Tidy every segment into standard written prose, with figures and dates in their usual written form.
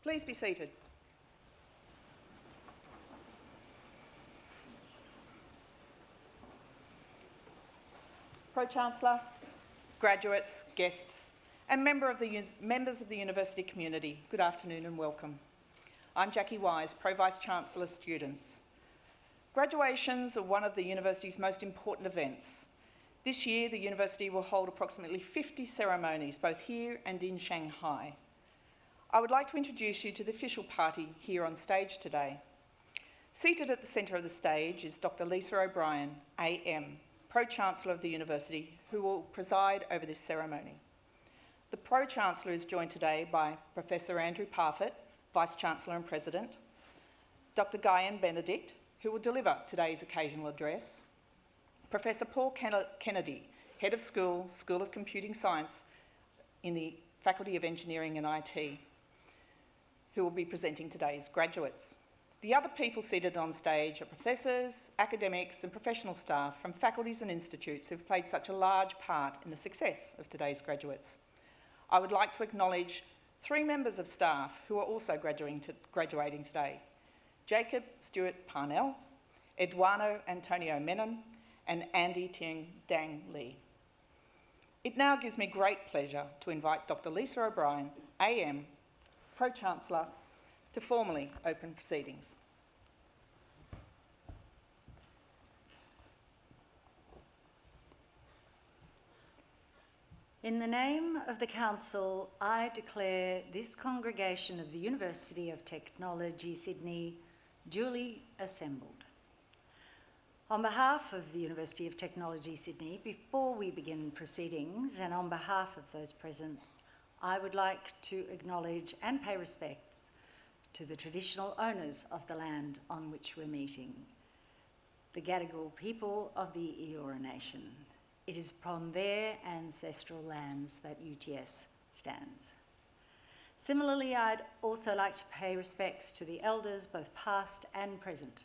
Please be seated. Pro-Chancellor, graduates, guests, and members of the university community, good afternoon and welcome. I'm Jackie Wise, Pro-Vice-Chancellor Students. Graduations are one of the university's most important events. This year, the university will hold approximately 50 ceremonies, both here and in Shanghai. I would like to introduce you to the official party here on stage today. Seated at the centre of the stage is Dr. Lisa O'Brien, AM, Pro-Chancellor of the university, who will preside over this ceremony. The Pro-Chancellor is joined today by Professor Andrew Parfitt, Vice-Chancellor and President, Dr. Guyan Benedict, who will deliver today's occasional address, Professor Paul Kennedy, Head of School of Computing Science in the Faculty of Engineering and IT, who will be presenting today's graduates. The other people seated on stage are professors, academics and professional staff from faculties and institutes who've played such a large part in the success of today's graduates. I would like to acknowledge 3 members of staff who are also graduating today: Jacob Stuart Parnell, Eduardo Antonio Menon, and Andy Ting Dang Lee. It now gives me great pleasure to invite Dr. Lisa O'Brien, AM, Pro-Chancellor, to formally open proceedings. In the name of the Council, I declare this congregation of the University of Technology, Sydney, duly assembled. On behalf of the University of Technology, Sydney, before we begin proceedings, and on behalf of those present, I would like to acknowledge and pay respect to the traditional owners of the land on which we're meeting, the Gadigal people of the Eora Nation. It is upon their ancestral lands that UTS stands. Similarly, I'd also like to pay respects to the elders, both past and present,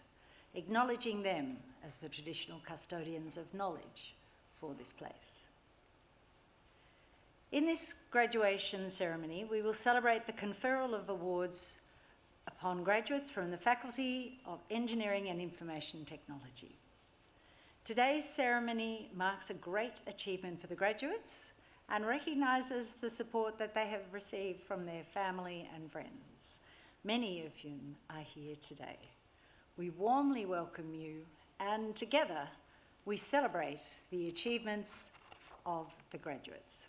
acknowledging them as the traditional custodians of knowledge for this place. In this graduation ceremony, we will celebrate the conferral of awards upon graduates from the Faculty of Engineering and Information Technology. Today's ceremony marks a great achievement for the graduates and recognises the support that they have received from their family and friends, many of whom are here today. We warmly welcome you, and together we celebrate the achievements of the graduates.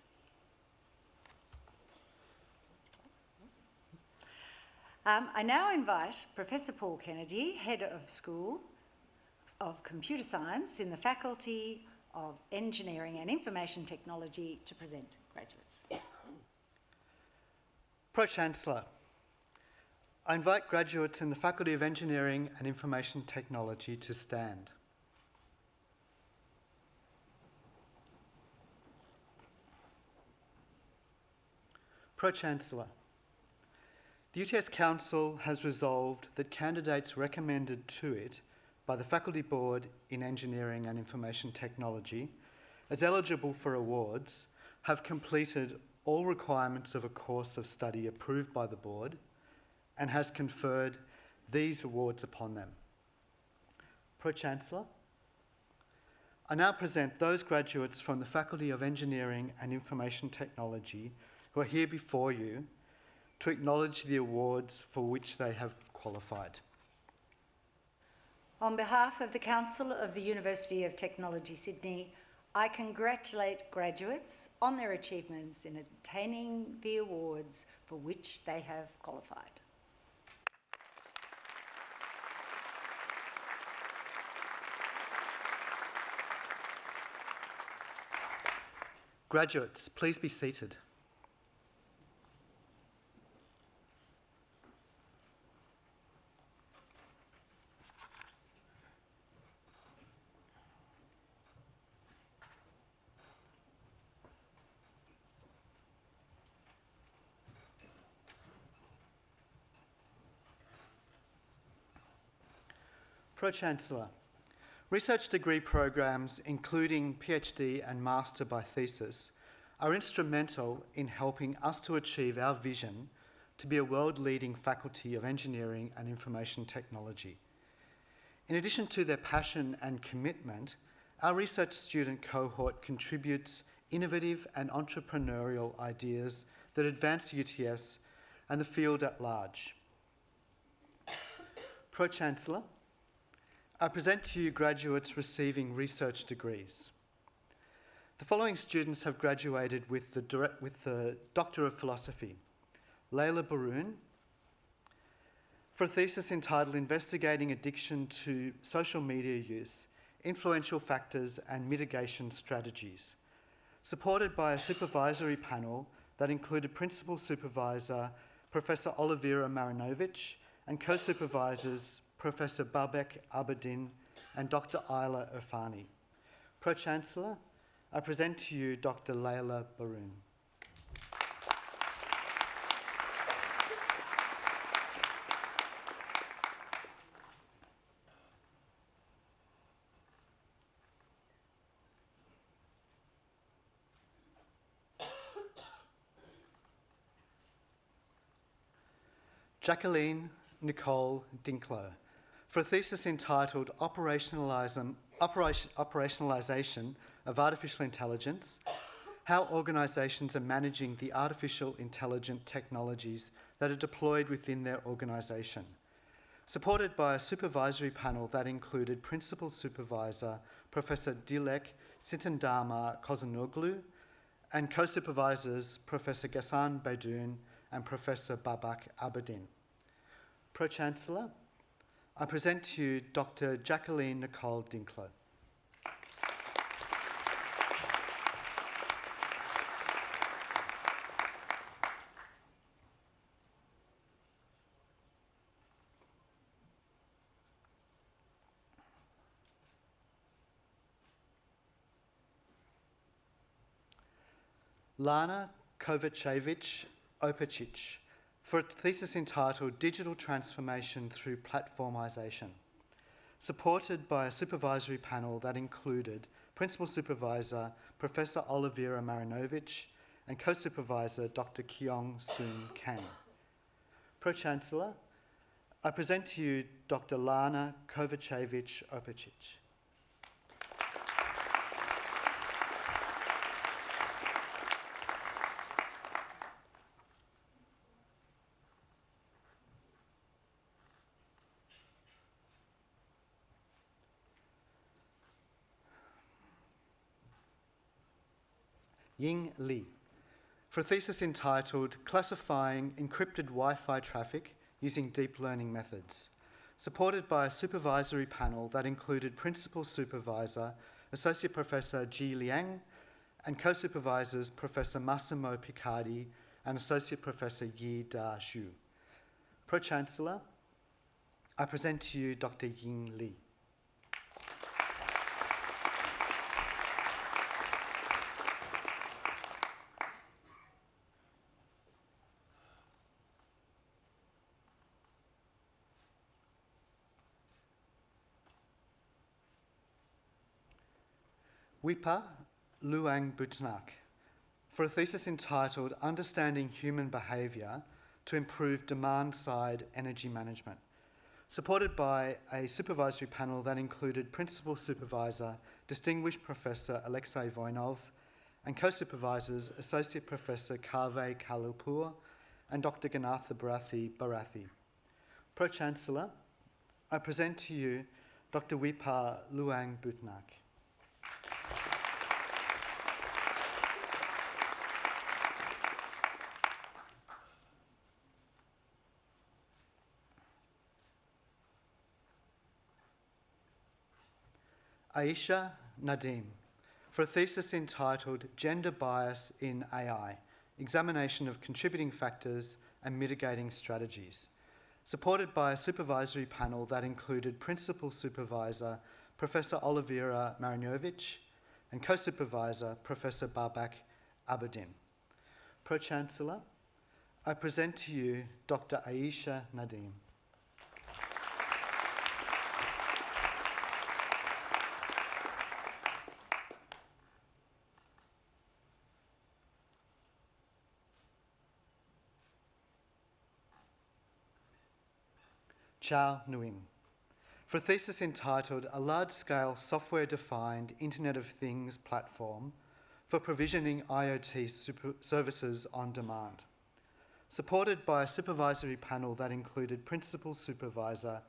I now invite Professor Paul Kennedy, Head of School of Computer Science in the Faculty of Engineering and Information Technology, to present graduates. Pro-Chancellor, I invite graduates in the Faculty of Engineering and Information Technology to stand. Pro-Chancellor, the UTS Council has resolved that candidates recommended to it by the Faculty Board in Engineering and Information Technology as eligible for awards have completed all requirements of a course of study approved by the Board and has conferred these awards upon them. Pro-Chancellor, I now present those graduates from the Faculty of Engineering and Information Technology who are here before you to acknowledge the awards for which they have qualified. On behalf of the Council of the University of Technology, Sydney, I congratulate graduates on their achievements in attaining the awards for which they have qualified. Graduates, please be seated. Pro-Chancellor, research degree programs, including PhD and Master by Thesis, are instrumental in helping us to achieve our vision to be a world-leading faculty of engineering and information technology. In addition to their passion and commitment, our research student cohort contributes innovative and entrepreneurial ideas that advance UTS and the field at large. Pro-Chancellor, I present to you graduates receiving research degrees. The following students have graduated with the Doctor of Philosophy: Layla Baroon, for a thesis entitled Investigating Addiction to Social Media Use, Influential Factors and Mitigation Strategies, supported by a supervisory panel that included Principal Supervisor Professor Olivera Marinovich and co-supervisors Professor Babak Abedin and Dr. Ayla Irfani. Pro-Chancellor, I present to you Dr. Layla Baroon. Jacqueline Nicole Dinkler, for a thesis entitled Operationalisation of Artificial Intelligence, How Organisations Are Managing the Artificial Intelligent Technologies that are Deployed Within Their Organisation, supported by a supervisory panel that included Principal Supervisor Professor Dilek Sitandama Kozanoglu and co-supervisors Professor Ghassan Baidoun and Professor Babak Abedin. Pro-Chancellor, I present to you Dr. Jacqueline Nicole Dinkler. Lana Kovacevic Opacic, for a thesis entitled Digital Transformation Through Platformisation, supported by a supervisory panel that included Principal Supervisor Professor Olivera Marinovich and co-supervisor Dr. Keong Soon Kang. Pro-Chancellor, I present to you Dr. Lana Kovacevic Opacic. Ying Li, for a thesis entitled Classifying Encrypted Wi-Fi Traffic Using Deep Learning Methods, supported by a supervisory panel that included Principal Supervisor, Associate Professor Ji Liang, and co-supervisors Professor Massimo Picardi and Associate Professor Yi Da Xu. Pro-Chancellor, I present to you Dr. Ying Li. Wipa Luang Butnak, for a thesis entitled Understanding Human Behaviour to Improve Demand-Side Energy Management, supported by a supervisory panel that included Principal Supervisor, Distinguished Professor Alexei Voinov, and co-supervisors Associate Professor Kaveh Kalilpur and Dr. Ganatha Barathi. Pro-Chancellor, I present to you Dr. Wipa Luang Butnak. Aisha Nadim, for a thesis entitled Gender Bias in AI, Examination of Contributing Factors and Mitigating Strategies, supported by a supervisory panel that included Principal Supervisor Professor Olivera Marinovich and co-supervisor Professor Babak Abedin. Pro-Chancellor, I present to you Dr. Aisha Nadim. Chow Nguyen, for a thesis entitled A Large-Scale Software-Defined Internet of Things Platform for Provisioning IoT Services on Demand, supported by a supervisory panel that included Principal Supervisor,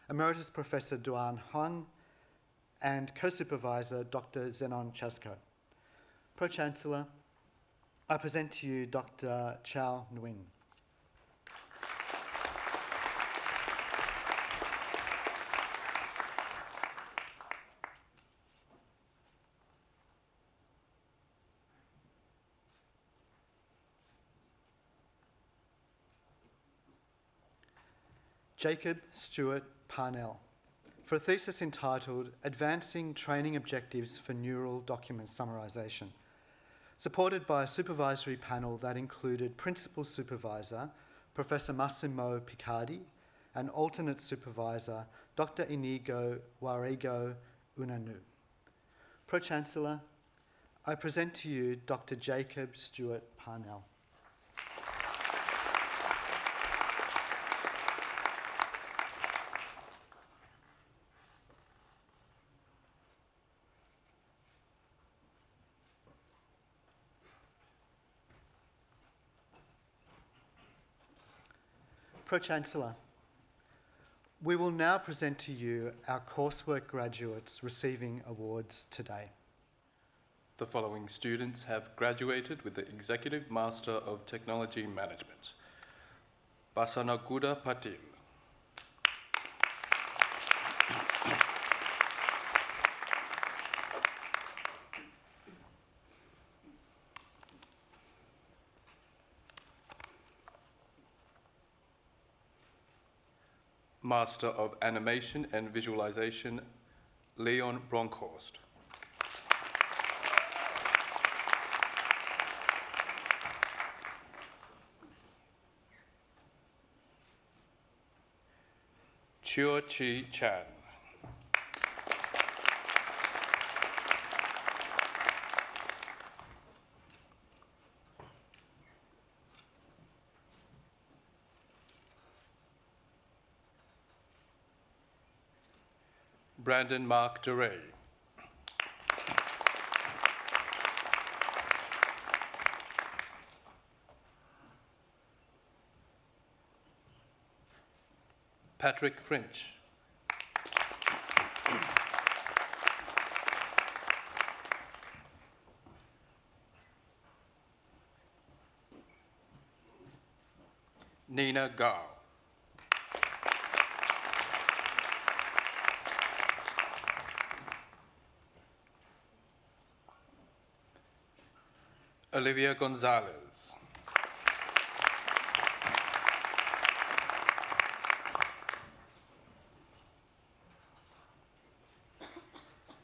Emeritus Professor Duan Huang, and Co-Supervisor Dr. Zenon Chasko. Pro-Chancellor, I present to you Dr. Chow Nguyen. Jacob Stewart Parnell, for a thesis entitled Advancing Training Objectives for Neural Document Summarization, supported by a supervisory panel that included Principal Supervisor, Professor Massimo Picardi, and Alternate Supervisor, Dr. Inigo Warrego Unanu. Pro-Chancellor, I present to you Dr. Jacob Stewart Parnell. Pro-Chancellor, we will now present to you our coursework graduates receiving awards today. The following students have graduated with the Executive Master of Technology Management. Basanaguda Patil. Master of Animation and Visualization, Leon Bronkhorst. Chio Chi Chan. Brandon Mark DeRay. Patrick French. Nina Gao. Olivia Gonzalez.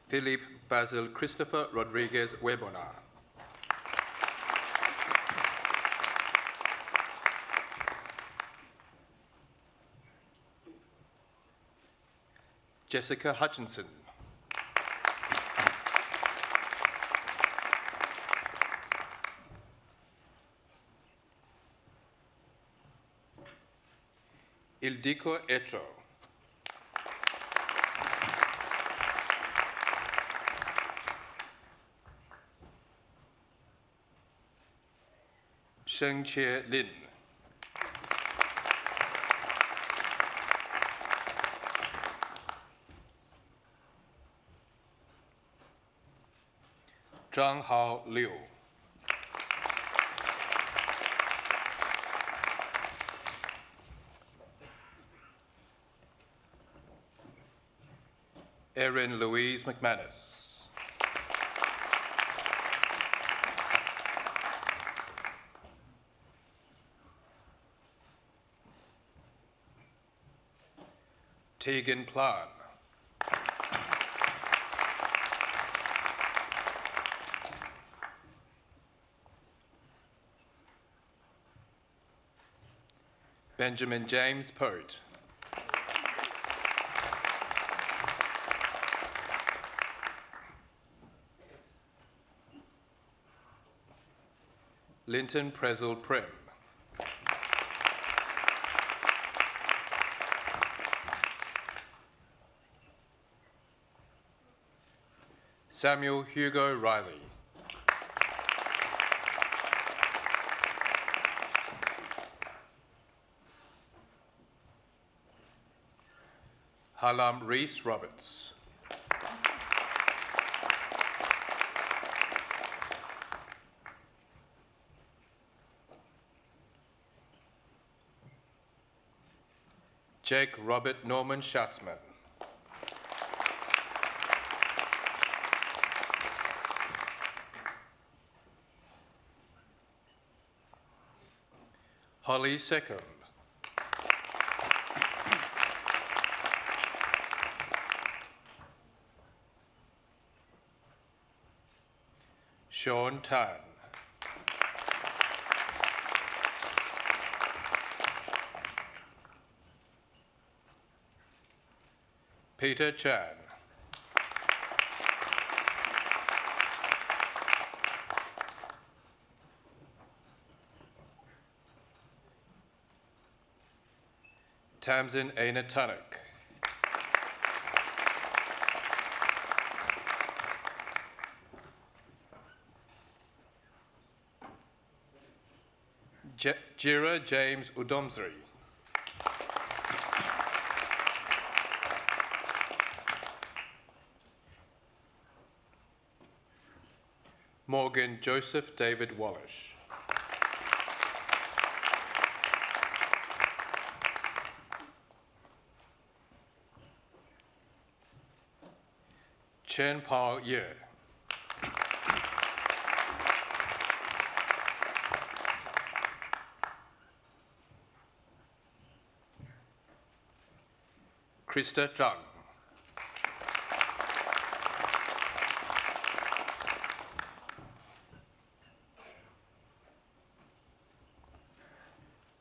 Philip Basil Christopher Rodriguez Webona. Jessica Hutchinson. Ildiko Echo. Sheng Che Lin. Zhang Hao Liu. Erin Louise McManus. Tegan Plan. Benjamin James Pote. Linton Prezel Prem. Samuel Hugo Riley. Halam Reese Roberts. Jake Robert Norman Schatzman. Holly Secombe. Sean Tan. Peter Chan. Tamsin Aina Tunnock. Jira James Udomsri. Morgan Joseph David Wallish. Chen Pao Ye. Krista Zhang.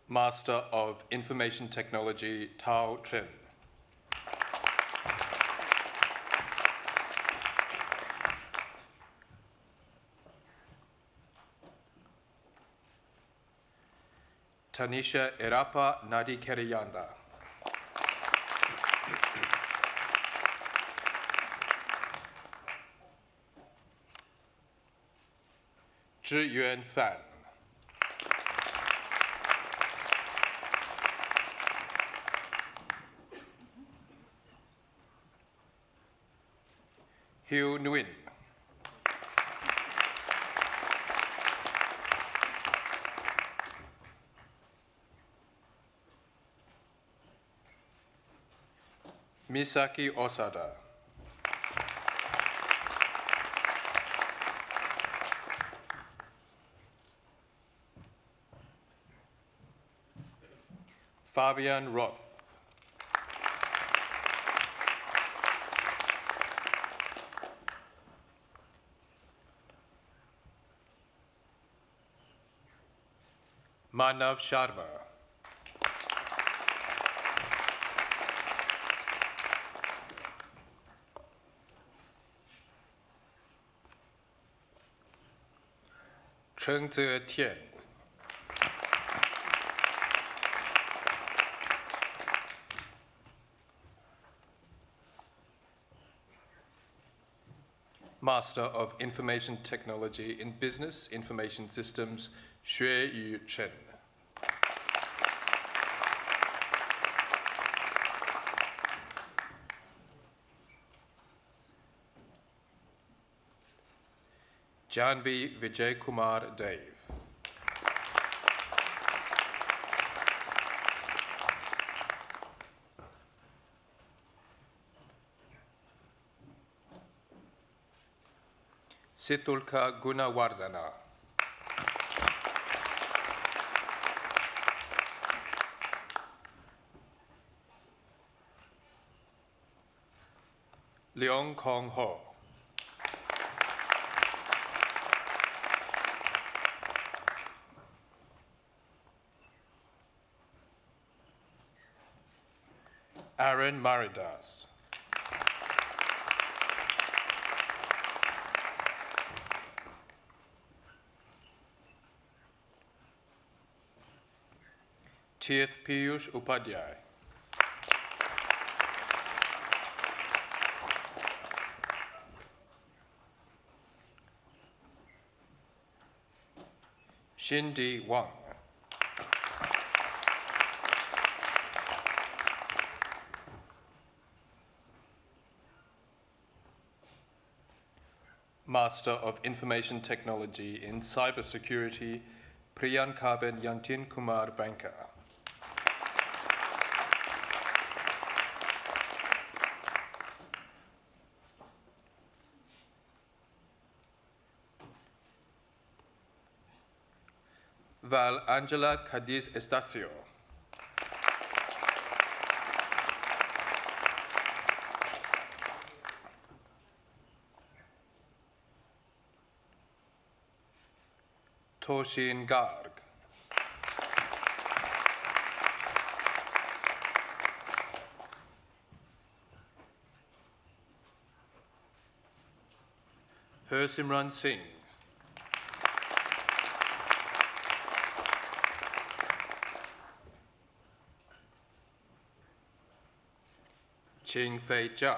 Master of Information Technology, Tao Chen. Tanisha Erapa Nadi Keriyanda. Zhi Yuan Fan. Hugh Nguyen. Misaki Osada. Fabian Roth. Manav Sharma. Cheng Zhe Tian. Master of Information Technology in Business Information Systems, Xue Yu Chen. Janvi Vijay Kumar Dave. Situlka Gunawardana. Leong Kong Ho. Aaron Maridas. Tirth Piyush Upadhyay. Shindy Wang. Master of Information Technology in Cybersecurity, Priyankaben Yantin Kumar Banker. Val Angela Cadiz Estacio. Toshin Garg. Hersimran Singh. Ching Fei Jia.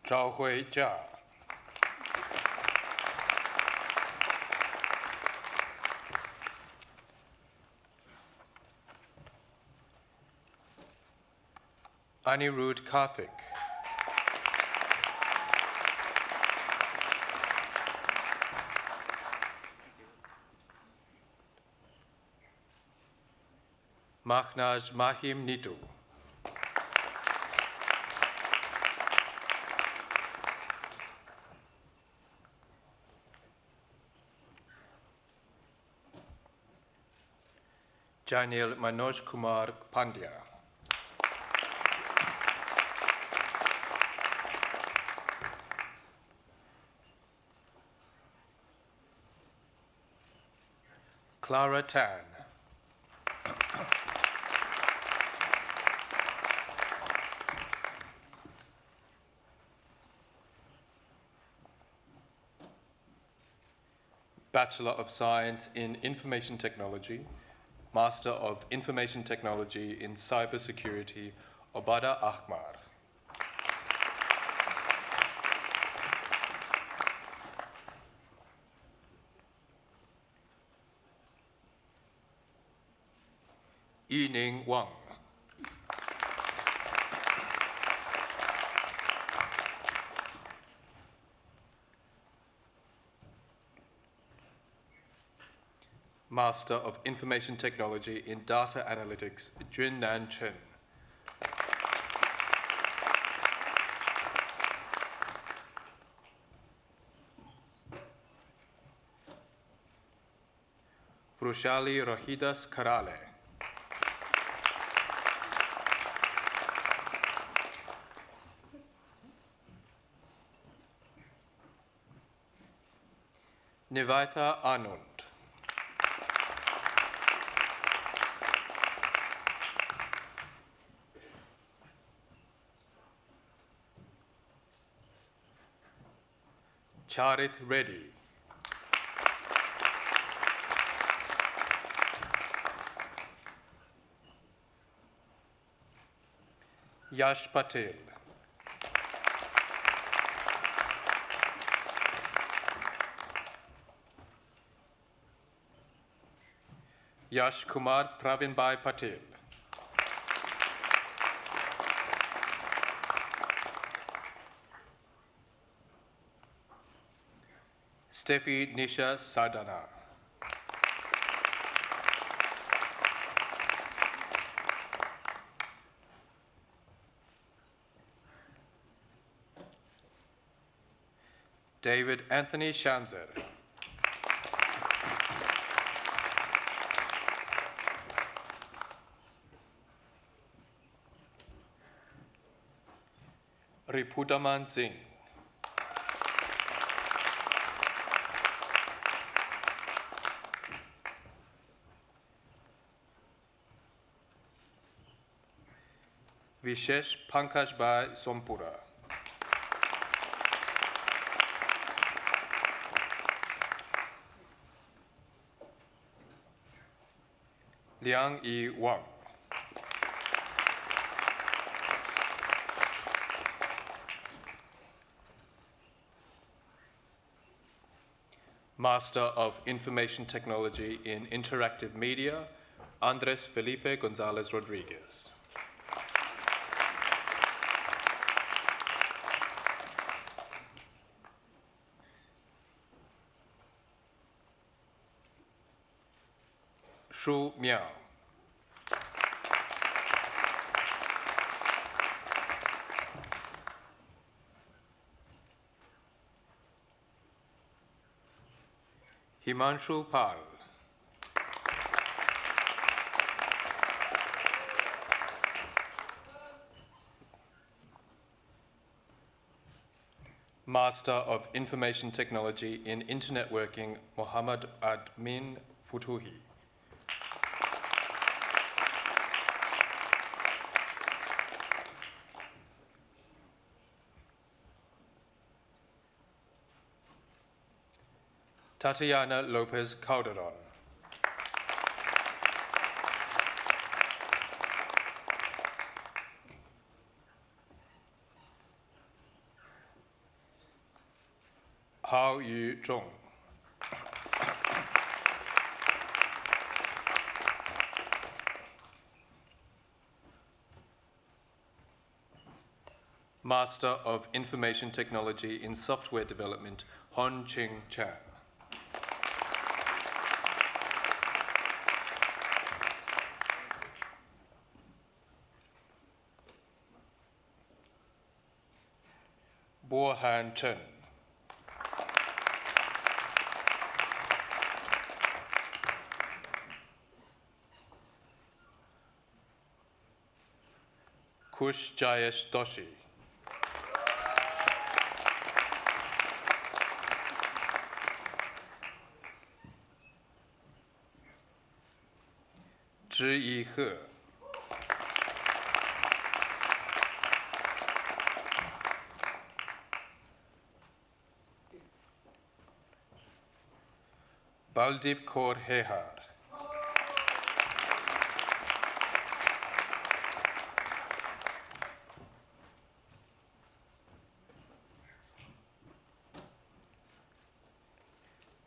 Zhao Hui Jia. Anirudh Karthik. Mahnaz Mahim Nitu. Janil Manoj Kumar Pandya. Clara Tan. Bachelor of Science in Information Technology, Master of Information Technology in Cybersecurity, Obada Ahmar. Yining Wang. Master of Information Technology in Data Analytics, Junnan Chen. Vrushali Rohidas Karale. Nivaitha Anand. Charith Reddy. Yash Patel. Yash Kumar Pravinbhai Patel. Steffi Nisha Sadana. David Anthony Shanzer. Ripudaman Singh. Vishesh Pankajbhai Sompura. Liang Yi Wang. Master of Information Technology in Interactive Media, Andres Felipe Gonzalez Rodriguez. Shu Miao. Himanshu Pal. Master of Information Technology in Internet Working, Mohammad Admin Futuhi. Tatiana Lopez Calderon. Hao Yu Zhong. Master of Information Technology in Software Development, Hon Ching Chan. Bo Han Chen. Kush Jayesh Doshi. Zhi Yi He. Baldip Kaur Hehar.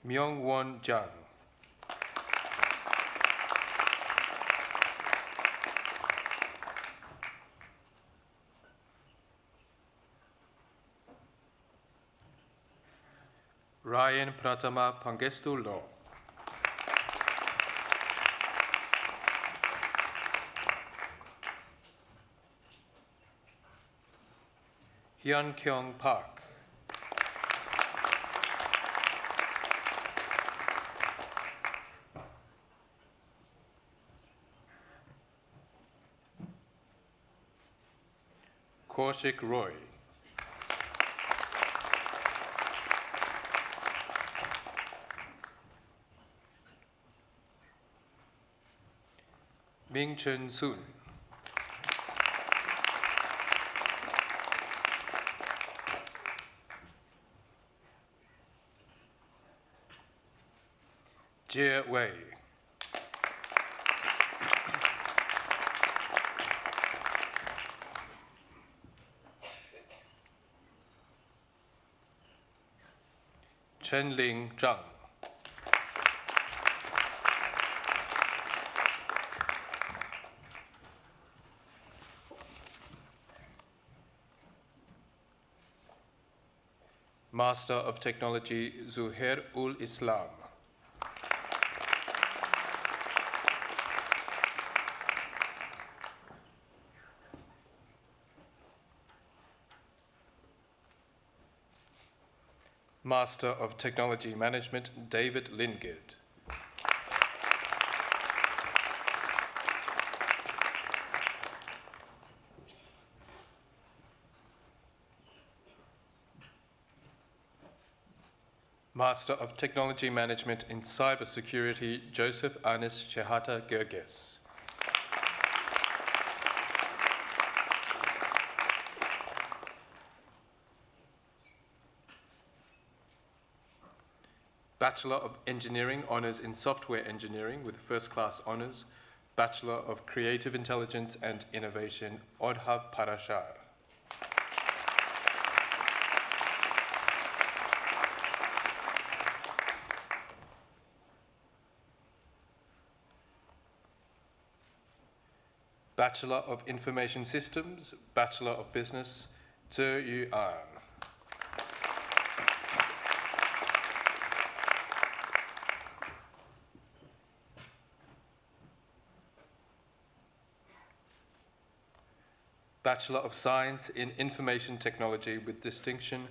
Myung Won Jang. Ryan Pratama Pangestu Law. Hyun Kyung Park. Kaushik Roy. Ming Chen Sun. Jie Wei. Chen Ling Zhang. Master of Technology Zuhair ul Islam. Master of Technology Management David Lingard. Master of Technology Management in Cybersecurity, Joseph Anis Shehata Gerges. Bachelor of Engineering Honours in Software Engineering with First Class Honours, Bachelor of Creative Intelligence and Innovation, Odhab Parashar. Bachelor of Information Systems, Bachelor of Business, Tse Yu An. Bachelor of Science in Information Technology with distinction,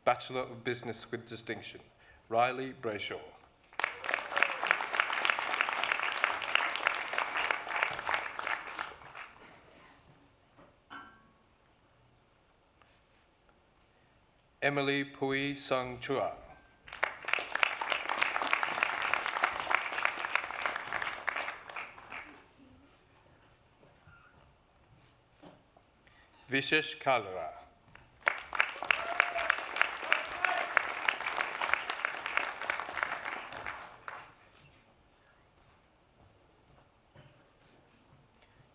Bachelor of Business with distinction, Riley Brayshaw. Emily Pui Sung Chua. Vishesh Kalra.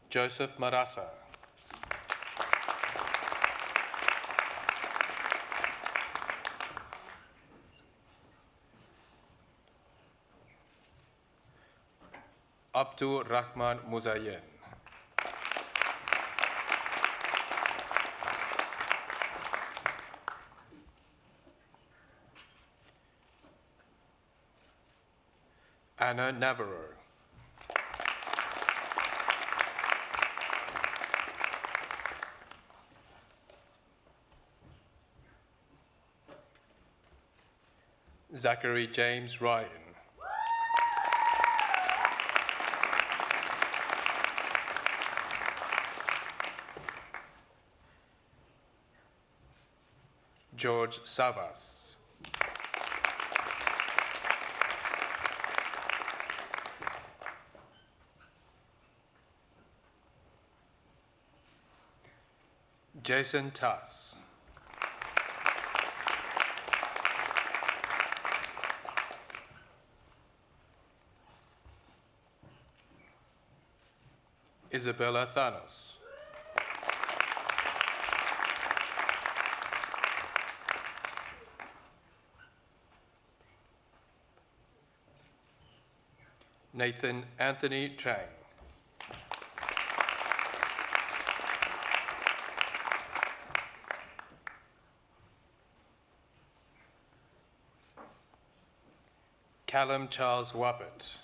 Joseph Marasa. Abdul Rahman Muzayen. Anna Navarro. Zachary James Ryan. George Savas. Jason Tass. Isabella Thanos. Nathan Anthony Chang. Callum Charles Wappett.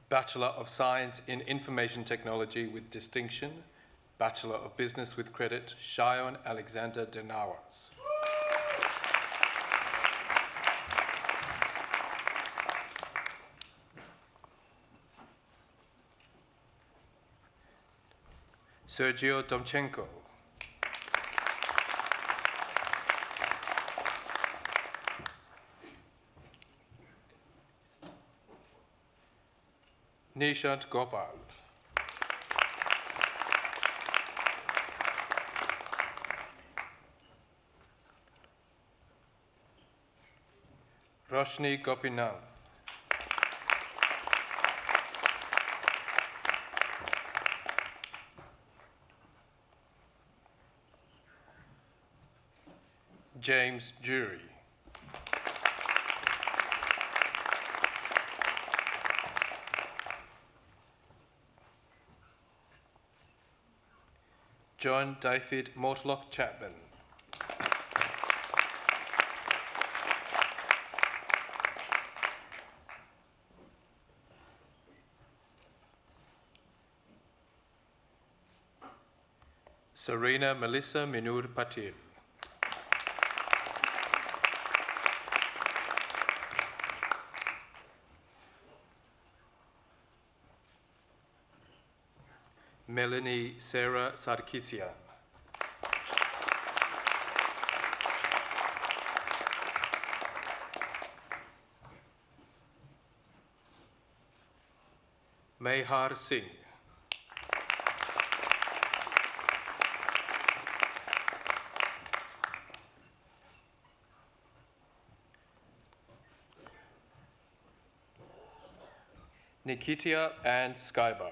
Bachelor of Science in Information Technology with distinction, Bachelor of Business with credit, Shion Alexander Denawas. Sergio Domchenko. Nishant Gopal. Roshni Gopinath. James Jury. John David Mortlock Chapman. Serena Melissa Minur Patil. Melanie Sarah Sarkisian. Mehar Singh. Nikitia and Skybar.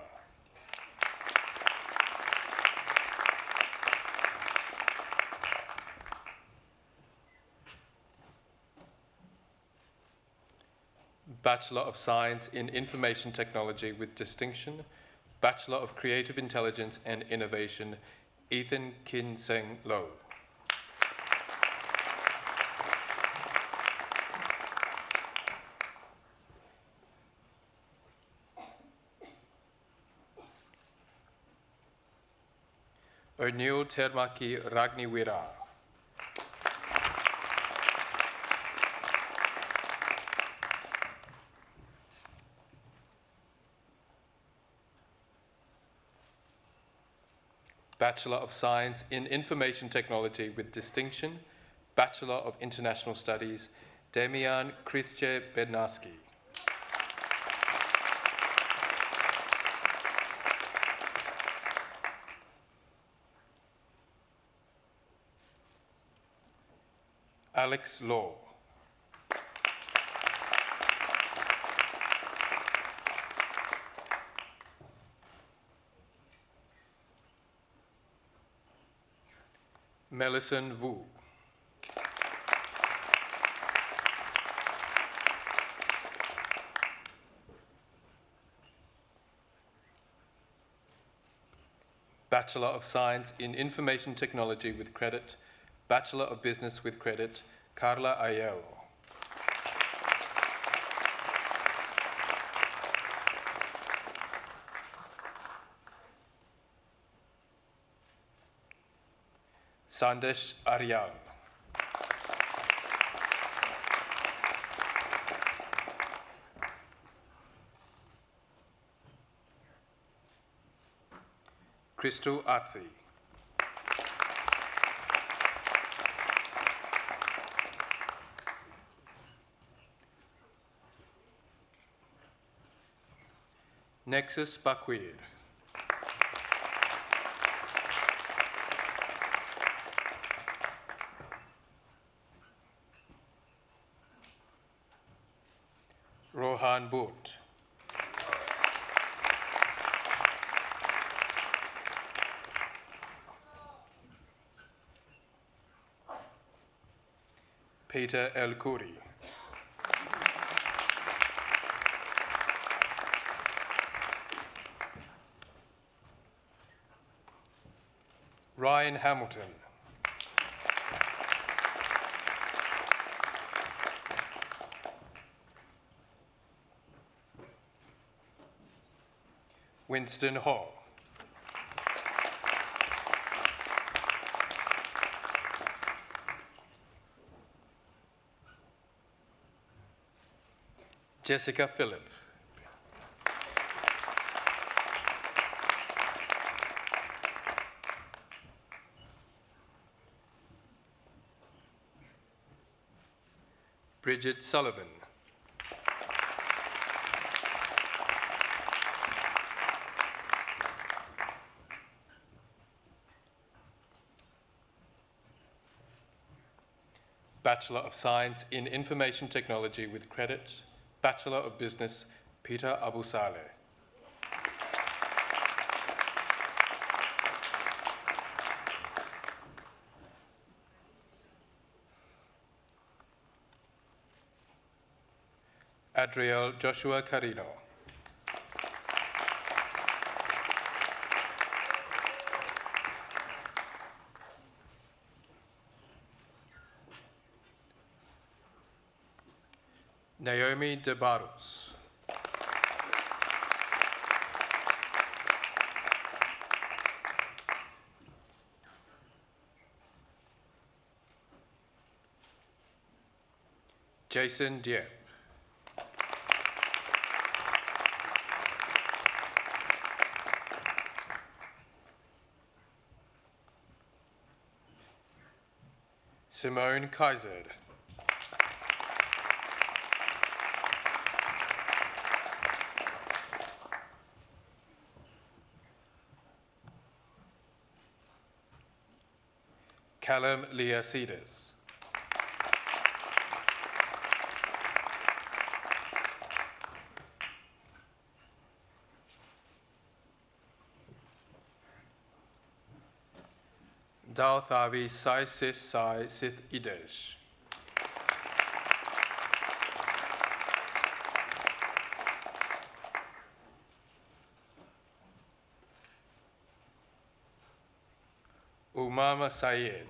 Bachelor of Science in Information Technology with distinction, Bachelor of Creative Intelligence and Innovation, Ethan Kin Seng Lo. O'Neill Termaki Ragniwira. Bachelor of Science in Information Technology with distinction, Bachelor of International Studies, Damian Krithje Bednarski. Alex Law. Melison Wu. Bachelor of Science in Information Technology with credit, Bachelor of Business with credit, Carla Aiello. Sandesh Aryal. Crystal Atzi. Nexus Bakwir. Rohan Boot. Peter El Khoury. Ryan Hamilton. Winston Hall. Jessica Phillip. Bridget Sullivan. Bachelor of Science in Information Technology with credit, Bachelor of Business, Peter Abu Saleh. Adriel Joshua Carino. Naomi De Barros. Jason Dieppe. Simone Kaiser. Callum Leasides. Dal Thavi Sai Sis Sai Sith Idesh. Umama Sayed.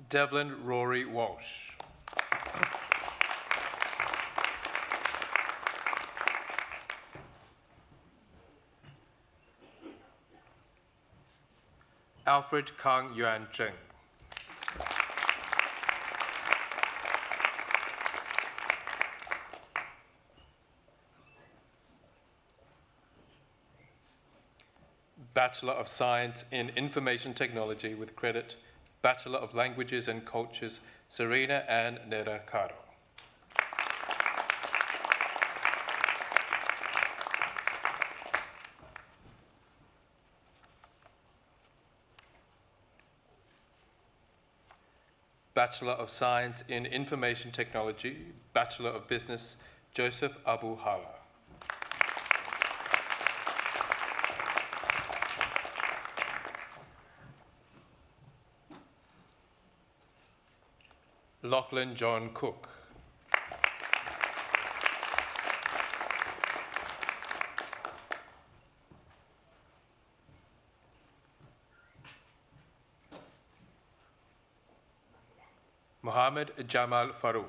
Devlin Rory Walsh. Alfred Kang Yuan Zheng. Bachelor of Science in Information Technology with credit, Bachelor of Languages and Cultures, Serena Ann Nera Caro. Bachelor of Science in Information Technology, Bachelor of Business, Joseph Abu Hala. Lachlan John Cook. Mohammed Jamal Farouk.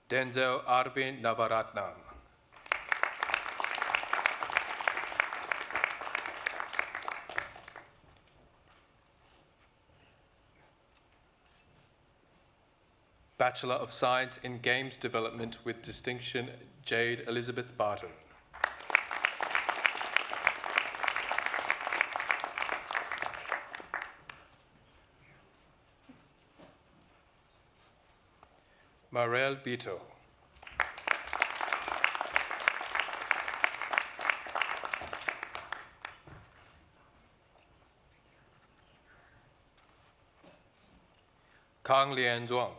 Denzel Arvind Navaratnam. Bachelor of Science in Games Development with distinction, Jade Elizabeth Barton. Marel Bito. Kang Lian Zhuang.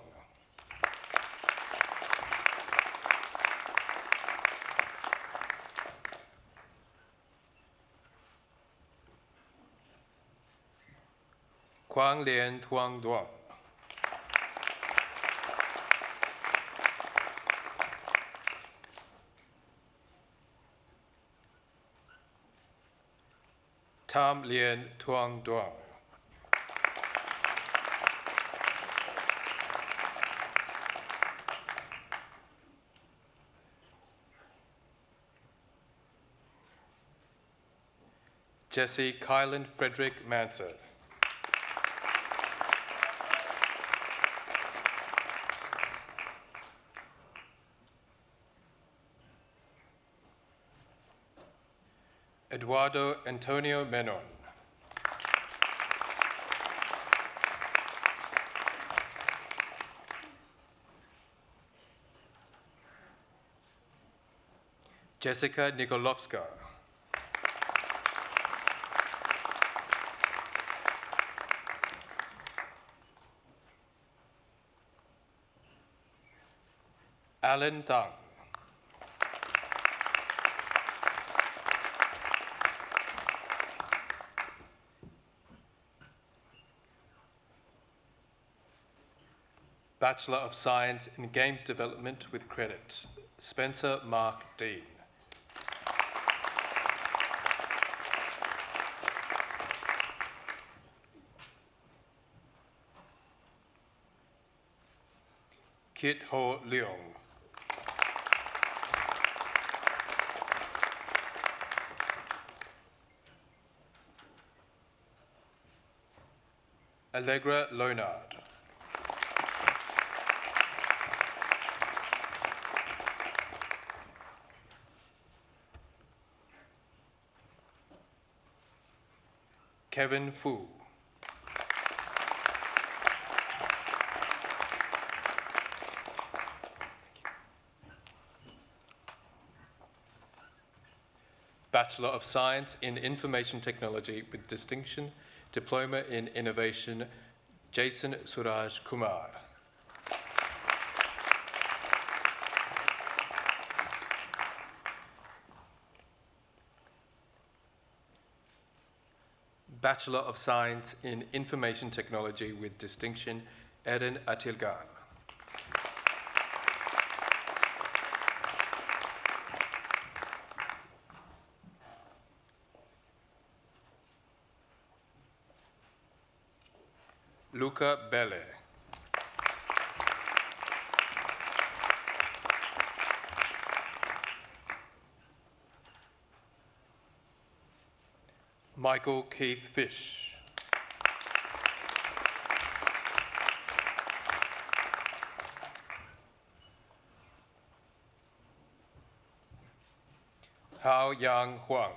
Quang Lian Tuang Duang. Tam Lian Tuang Duang. Jesse Kylan Frederick Manser. Eduardo Antonio Menon. Jessica Nikolovska. Alan Tang. Bachelor of Science in Games Development with credit, Spencer Mark Dean. Kit Ho Leong. Allegra Lonard. Kevin Fu. Bachelor of Science in Information Technology with distinction, Diploma in Innovation, Jason Suraj Kumar. Bachelor of Science in Information Technology with distinction, Erin Atilgan. Luca Belle. Michael Keith Fish. Hao Yang Huang.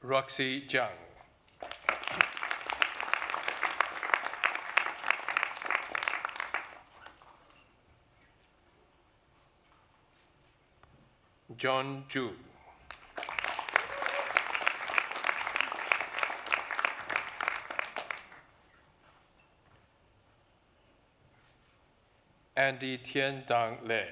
Roxy Jiang. John Ju. Andy Tian Dang Le.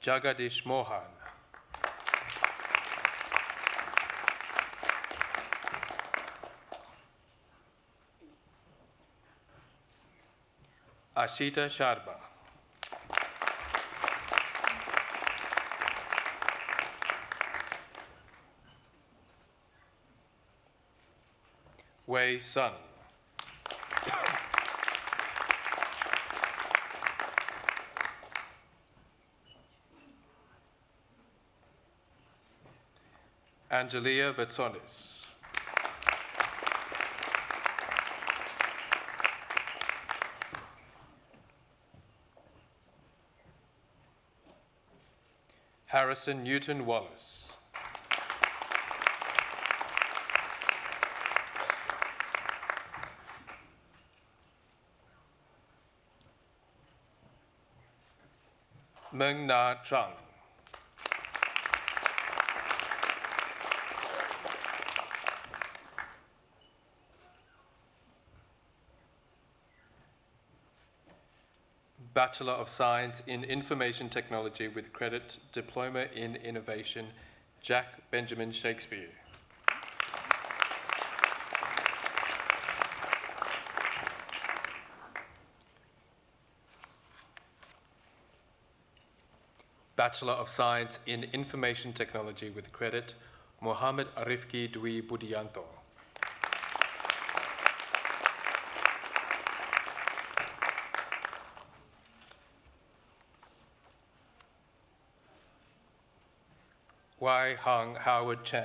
Jagadish Mohan. Ashita Sharma. Wei Sun. Angelia Vetsonis. Harrison Newton Wallace. Meng Na Zhang. Bachelor of Science in Information Technology with credit, Diploma in Innovation, Jack Benjamin Shakespeare. Bachelor of Science in Information Technology with credit, Mohammed Arifki Dwi Budianto. Wai Hung Howard Chan.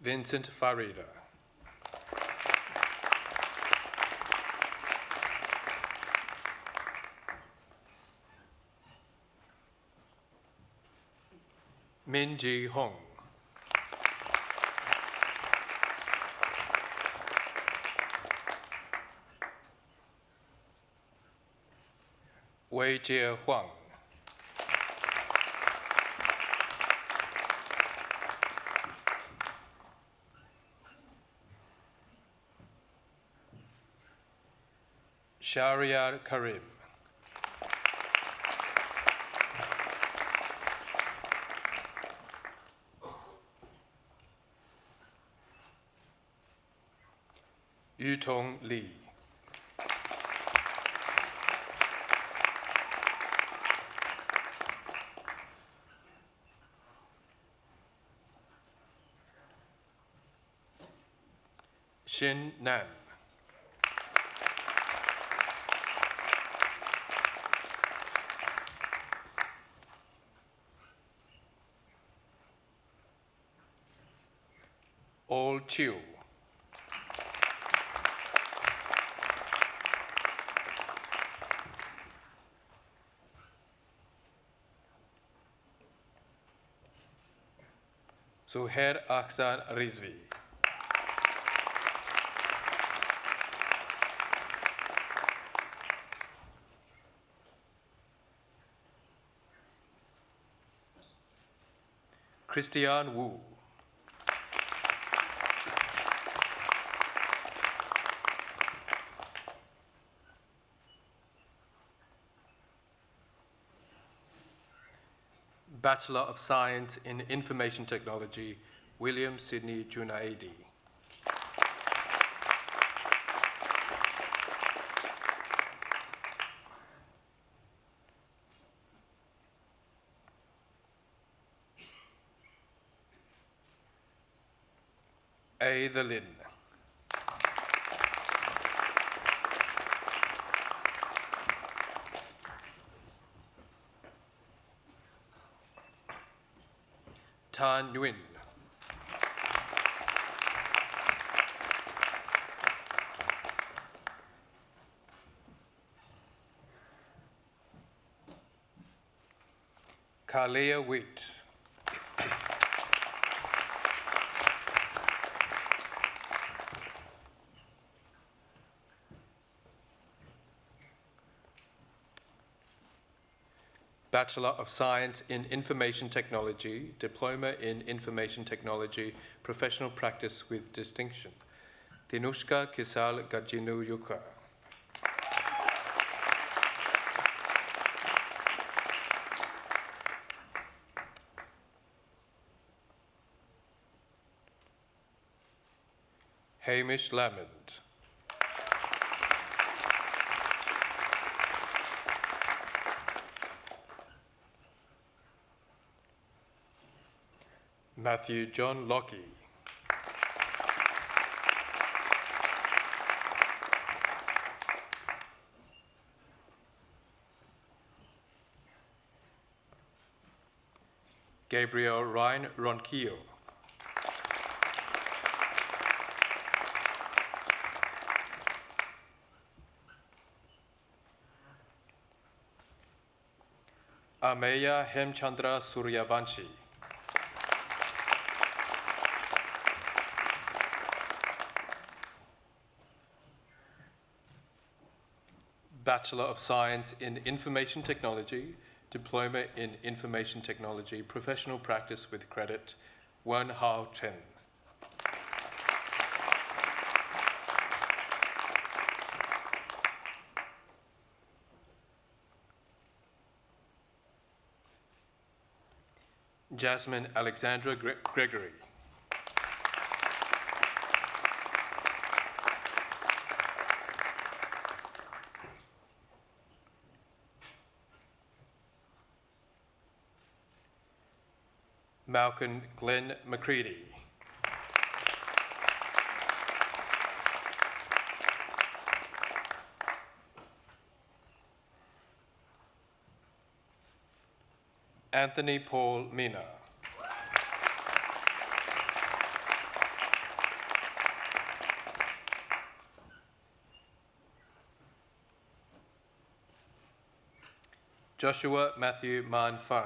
Vincent Farida. Min Ji Hong. Wei Jie Huang. Shahryar Karim. Yutong Li. Xin Nan. All Chiu. Zuhair Aksan Rizvi. Christian Wu. Bachelor of Science in Information Technology, William Sidney Junaidi. A. The Lin. Tan Nguyen. Kalea Wheat. Bachelor of Science in Information Technology, Diploma in Information Technology, Professional Practice with Distinction. Tinushka Kisal Gajinu Yuka. Hamish Lamond. Matthew John Lockie. Gabriel Ryan Ronquillo. Ameya Hemchandra Suryavanshi. Bachelor of Science in Information Technology, Diploma in Information Technology, Professional Practice with Credit, Wen Hao Chen. Jasmine Alexandra Gregory. Malcolm Glenn McCready. Anthony Paul Mina. Joshua Matthew Man Pham.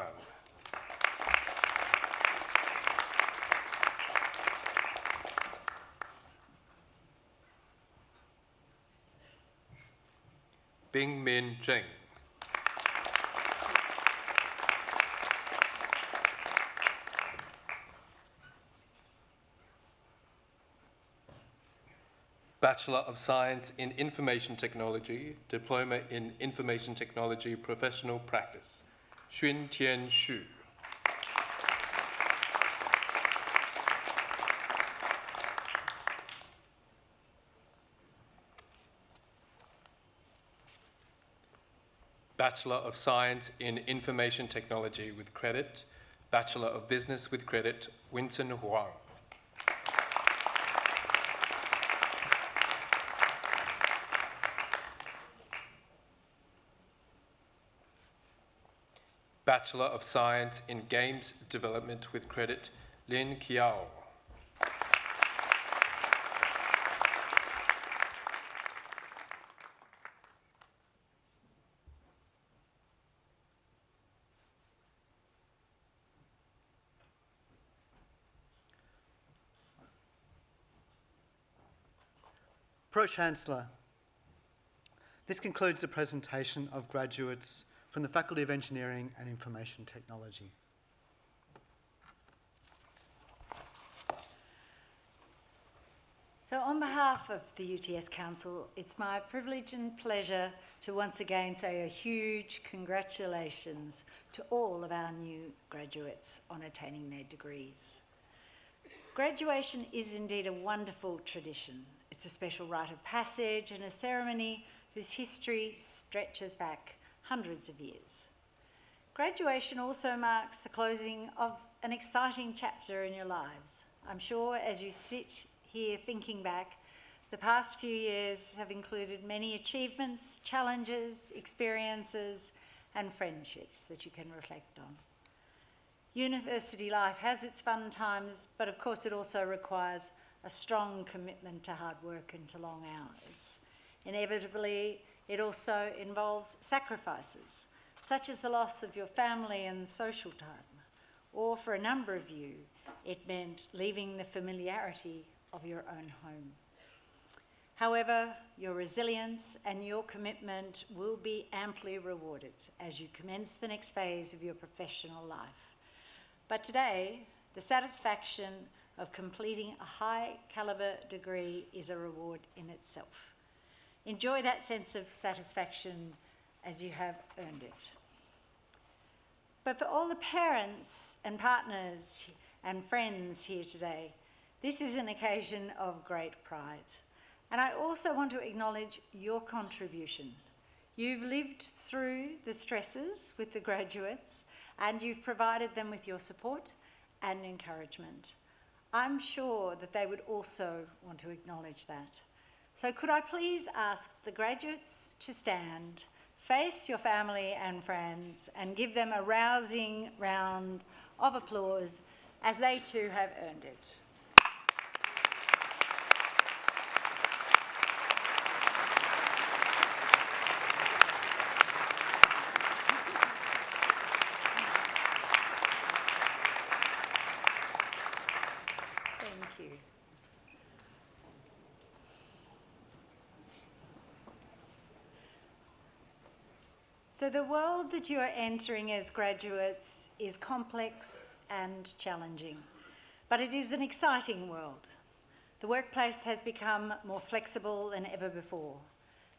Bing Min Zheng. Bachelor of Science in Information Technology, Diploma in Information Technology, Professional Practice, Xun Tian Xu. Bachelor of Science in Information Technology with Credit, Bachelor of Business with Credit, Winston Huang. Bachelor of Science in Games Development with Credit, Lin Kiao. Pro-Chancellor, this concludes the presentation of graduates from the Faculty of Engineering and Information Technology. So on behalf of the UTS Council, it's my privilege and pleasure to once again say a huge congratulations to all of our new graduates on attaining their degrees. Graduation is indeed a wonderful tradition. It's a special rite of passage and a ceremony whose history stretches back hundreds of years. Graduation also marks the closing of an exciting chapter in your lives. I'm sure as you sit here thinking back, the past few years have included many achievements, challenges, experiences, and friendships that you can reflect on. University life has its fun times, but of course it also requires a strong commitment to hard work and to long hours. Inevitably, it also involves sacrifices, such as the loss of your family and social time, or for a number of you, it meant leaving the familiarity of your own home. However, your resilience and your commitment will be amply rewarded as you commence the next phase of your professional life. But today, the satisfaction of completing a high calibre degree is a reward in itself. Enjoy that sense of satisfaction as you have earned it. But for all the parents and partners and friends here today, this is an occasion of great pride. And I also want to acknowledge your contribution. You've lived through the stresses with the graduates and you've provided them with your support and encouragement. I'm sure that they would also want to acknowledge that. So could I please ask the graduates to stand, face your family and friends, and give them a rousing round of applause as they too have earned it. Thank you. So the world that you are entering as graduates is complex and challenging, but it is an exciting world. The workplace has become more flexible than ever before.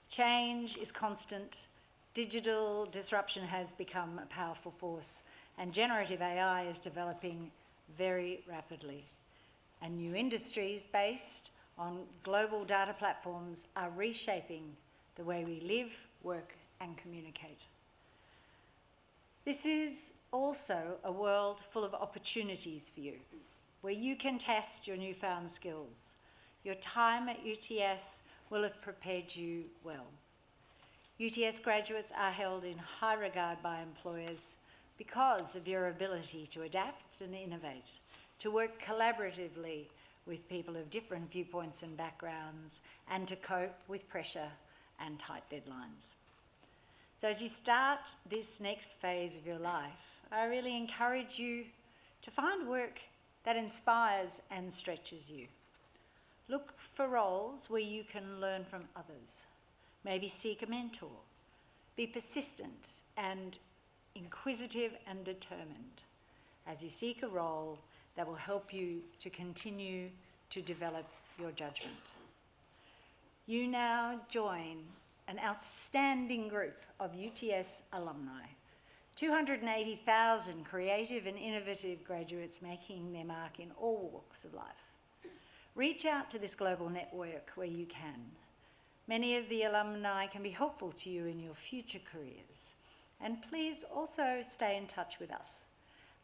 Change is constant, digital disruption has become a powerful force, and generative AI is developing very rapidly. And new industries based on global data platforms are reshaping the way we live, work, and communicate. This is also a world full of opportunities for you, where you can test your newfound skills. Your time at UTS will have prepared you well. UTS graduates are held in high regard by employers because of your ability to adapt and innovate, to work collaboratively with people of different viewpoints and backgrounds, and to cope with pressure and tight deadlines. So as you start this next phase of your life, I really encourage you to find work that inspires and stretches you. Look for roles where you can learn from others. Maybe seek a mentor. Be persistent and inquisitive and determined as you seek a role that will help you to continue to develop your judgment. You now join an outstanding group of UTS alumni, 280,000 creative and innovative graduates making their mark in all walks of life. Reach out to this global network where you can. Many of the alumni can be helpful to you in your future careers. And please also stay in touch with us.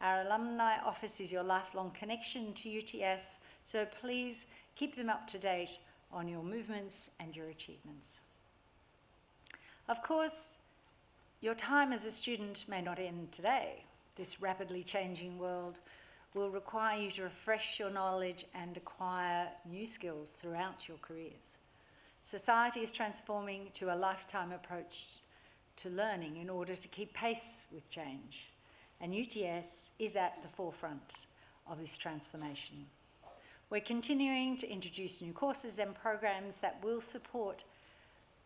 Our alumni office is your lifelong connection to UTS, so please keep them up to date on your movements and your achievements. Of course, your time as a student may not end today. This rapidly changing world will require you to refresh your knowledge and acquire new skills throughout your careers. Society is transforming to a lifetime approach to learning in order to keep pace with change, and UTS is at the forefront of this transformation. We're continuing to introduce new courses and programs that will support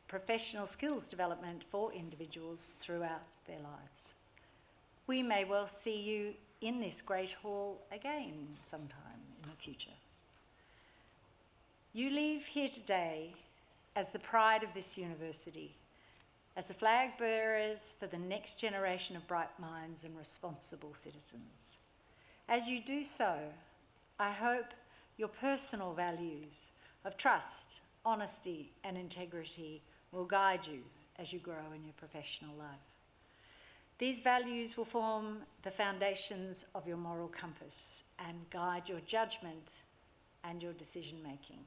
professional skills development for individuals throughout their lives. We may well see you in this great hall again sometime in the future. You leave here today as the pride of this university, as the flag bearers for the next generation of bright minds and responsible citizens. As you do so, I hope your personal values of trust, honesty, and integrity will guide you as you grow in your professional life. These values will form the foundations of your moral compass and guide your judgment and your decision-making.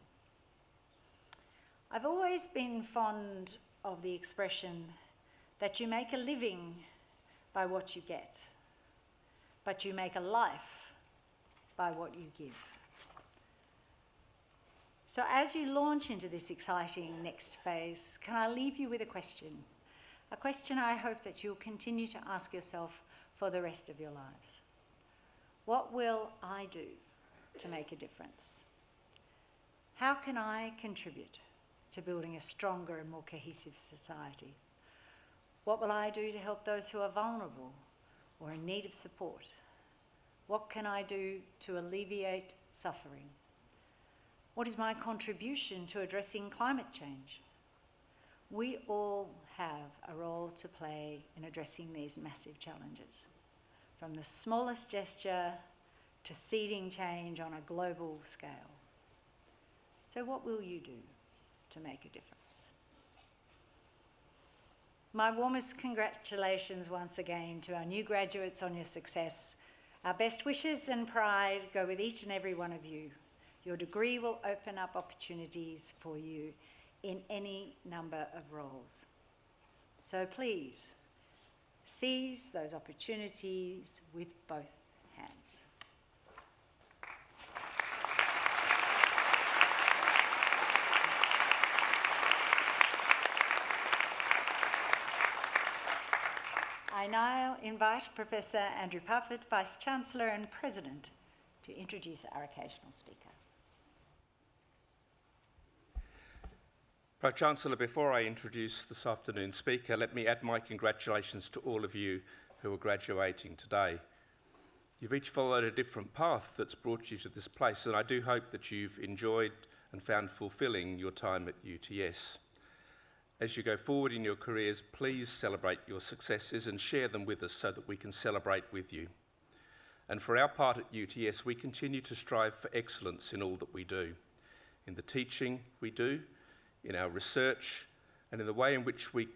I've always been fond of the expression that you make a living by what you get, but you make a life by what you give. So as you launch into this exciting next phase, can I leave you with a question? A question I hope that you'll continue to ask yourself for the rest of your lives. What will I do to make a difference? How can I contribute to building a stronger and more cohesive society? What will I do to help those who are vulnerable or in need of support? What can I do to alleviate suffering? What is my contribution to addressing climate change? We all have a role to play in addressing these massive challenges, from the smallest gesture to seeding change on a global scale. So what will you do to make a difference? My warmest congratulations once again to our new graduates on your success. Our best wishes and pride go with each and every one of you. Your degree will open up opportunities for you in any number of roles. So please, seize those opportunities with both hands. I now invite Professor Andrew Parfitt, Vice-Chancellor and President, to introduce our occasional speaker. Pro-Chancellor, before I introduce this afternoon's speaker, let me add my congratulations to all of you who are graduating today. You've each followed a different path that's brought you to this place, and I do hope that you've enjoyed and found fulfilling your time at UTS. As you go forward in your careers, please celebrate your successes and share them with us so that we can celebrate with you. And for our part at UTS, we continue to strive for excellence in all that we do, in the teaching we do, in our research, and in the way in which we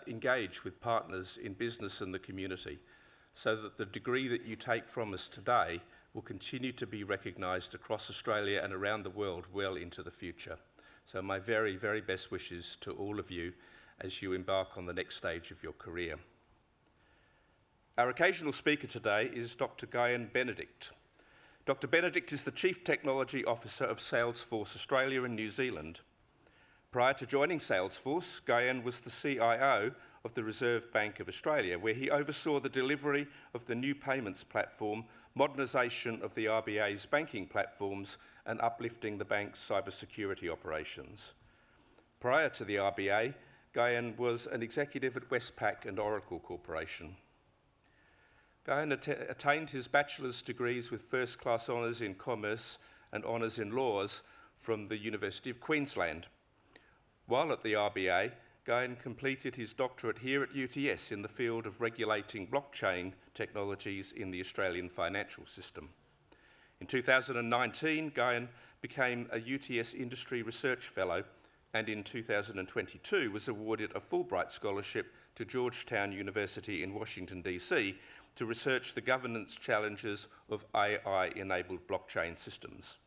engage with partners in business and the community, so that the degree that you take from us today will continue to be recognised across Australia and around the world well into the future. So my very, very best wishes to all of you as you embark on the next stage of your career. Our occasional speaker today is Dr. Guyon Benedict. Dr. Benedict is the Chief Technology Officer of Salesforce Australia and New Zealand. Prior to joining Salesforce, Guyon was the CIO of the Reserve Bank of Australia, where he oversaw the delivery of the new payments platform, modernisation of the RBA's banking platforms, and uplifting the bank's cybersecurity operations. Prior to the RBA, Guyon was an executive at Westpac and Oracle Corporation. Guyon attained his bachelor's degrees with first-class honours in commerce and honours in laws from the University of Queensland. While at the RBA, Guyon completed his doctorate here at UTS in the field of regulating blockchain technologies in the Australian financial system. In 2019, Guyon became a UTS Industry Research Fellow, and in 2022 was awarded a Fulbright Scholarship to Georgetown University in Washington, DC, to research the governance challenges of AI-enabled blockchain systems.